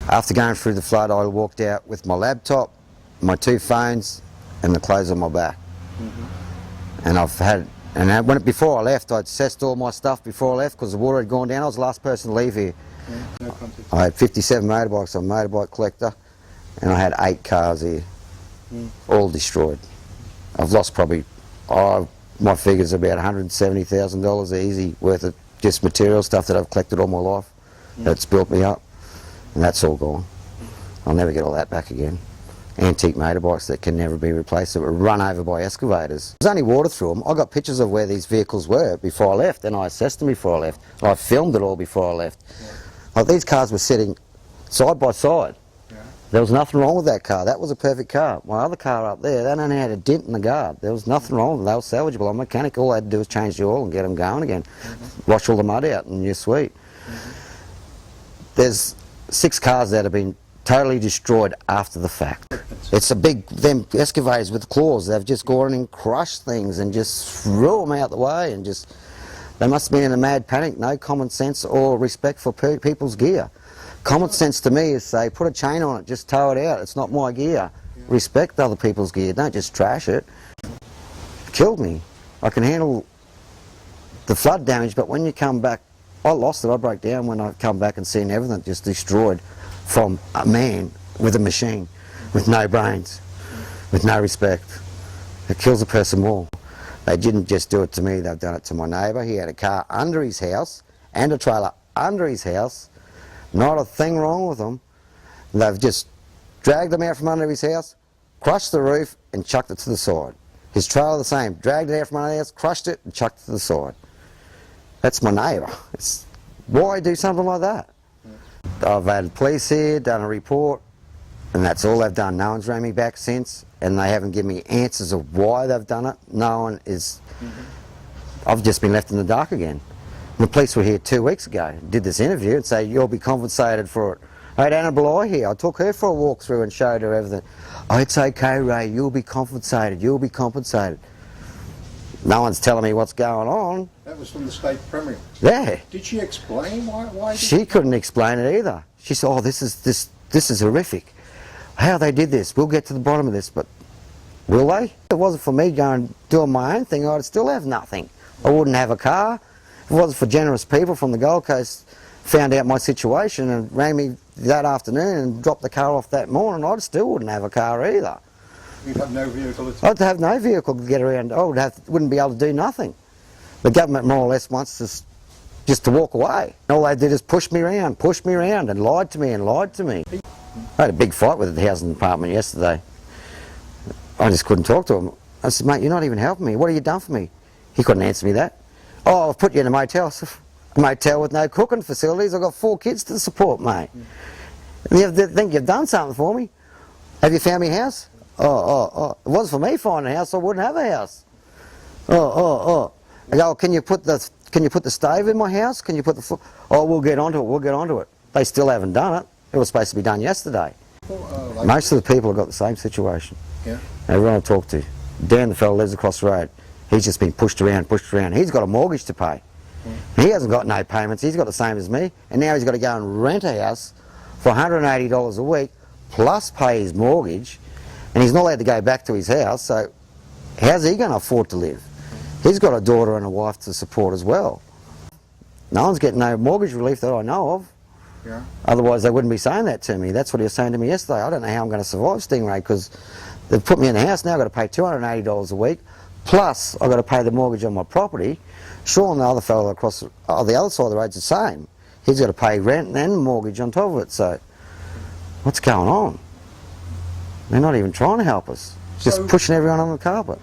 After going through the flood, I walked out with my laptop, my 2 phones, and the clothes on my back. And before I left, I'd assessed all my stuff before I left because the water had gone down. I was the last person to leave here. No context. I had 57 motorbikes. I'm a motorbike collector, and I had 8 cars here, all destroyed. I've lost probably, my figure's about $170,000 easy worth of just material stuff that I've collected all my life. That's built me up, and that's all gone. I'll never get all that back again. Antique motorbikes that can never be replaced, that were run over by excavators. There's only water through them. I got pictures of where these vehicles were before I left, and I assessed them before I left. I filmed it all before I left. Like, these cars were sitting side by side. There was nothing wrong with that car. That was a perfect car. My other car up there, they only had a dent in the guard. There was nothing wrong with them. They were salvageable. I'm a mechanic. All I had to do was change the oil and get them going again. Wash all the mud out, and you're sweet. There's 6 cars that have been totally destroyed after the fact. It's a big, them excavators with claws, they've just gone and crushed things and just threw them out the way, and just, they must have been in a mad panic. No common sense or respect for people's gear. Common sense to me is, say, put a chain on it, just tow it out. It's not my gear. Respect other people's gear, don't just trash it. It killed me. I can handle the flood damage, but when you come back, I lost it. I broke down when I come back and seen everything just destroyed from a man with a machine, with no brains, with no respect. It kills a person more. They didn't just do it to me, they've done it to my neighbour. He had a car under his house and a trailer under his house. Not a thing wrong with them. They've just dragged them out from under his house, crushed the roof and chucked it to the side. His trailer the same, dragged it out from under the house, crushed it and chucked it to the side. That's my neighbour. Why do something like that? I've had police here, done a report, and that's all they've done. No one's rang me back since, and they haven't given me answers of why they've done it. No one is... I've just been left in the dark again. And the police were here 2 weeks ago, did this interview and say, you'll be compensated for it. I had Anna Bly here. I took her for a walk through and showed her everything. Oh, it's okay, Ray, you'll be compensated, you'll be compensated. No one's telling me what's going on. That was from the state premier. Yeah. Did she explain why she couldn't explain it either. She said, oh, this is horrific. How they did this, we'll get to the bottom of this, but will they? If it wasn't for me going doing my own thing, I'd still have nothing. I wouldn't have a car. If it wasn't for generous people from the Gold Coast found out my situation and rang me that afternoon and dropped the car off that morning, I still wouldn't have a car either. You'd have no vehicle. I'd have no vehicle to get around. I wouldn't be able to do nothing. The government more or less wants us just to walk away. All they did is push me around and lied to me and lied to me. I had a big fight with the housing department yesterday. I just couldn't talk to him. I said, mate, you're not even helping me. What have you done for me? He couldn't answer me that. Oh, I've put you in a motel. A motel with no cooking facilities. I've got 4 kids to support, mate. And you think you've done something for me? Have you found me a house? Oh. If it wasn't for me finding a house, I wouldn't have a house. I go, can you put the stove in my house? Can you put the floor? Oh, we'll get onto it. They still haven't done it. It was supposed to be done yesterday. Most of the people have got the same situation. Yeah. Everyone I talk to. Dan, the fellow lives across the road. He's just been pushed around. He's got a mortgage to pay. He hasn't got no payments. He's got the same as me. And now he's got to go and rent a house for $180 a week, plus pay his mortgage. And he's not allowed to go back to his house, so how's he going to afford to live? He's got a daughter and a wife to support as well. No one's getting no mortgage relief that I know of. Yeah. Otherwise they wouldn't be saying that to me. That's what he was saying to me yesterday. I don't know how I'm going to survive, Stingray, because they've put me in a house now. I've got to pay $280 a week, plus I've got to pay the mortgage on my property. Sean, the other fellow across the other side of the road's the same. He's got to pay rent and mortgage on top of it. So what's going on? They're not even trying to help us. Just pushing everyone on the carpet.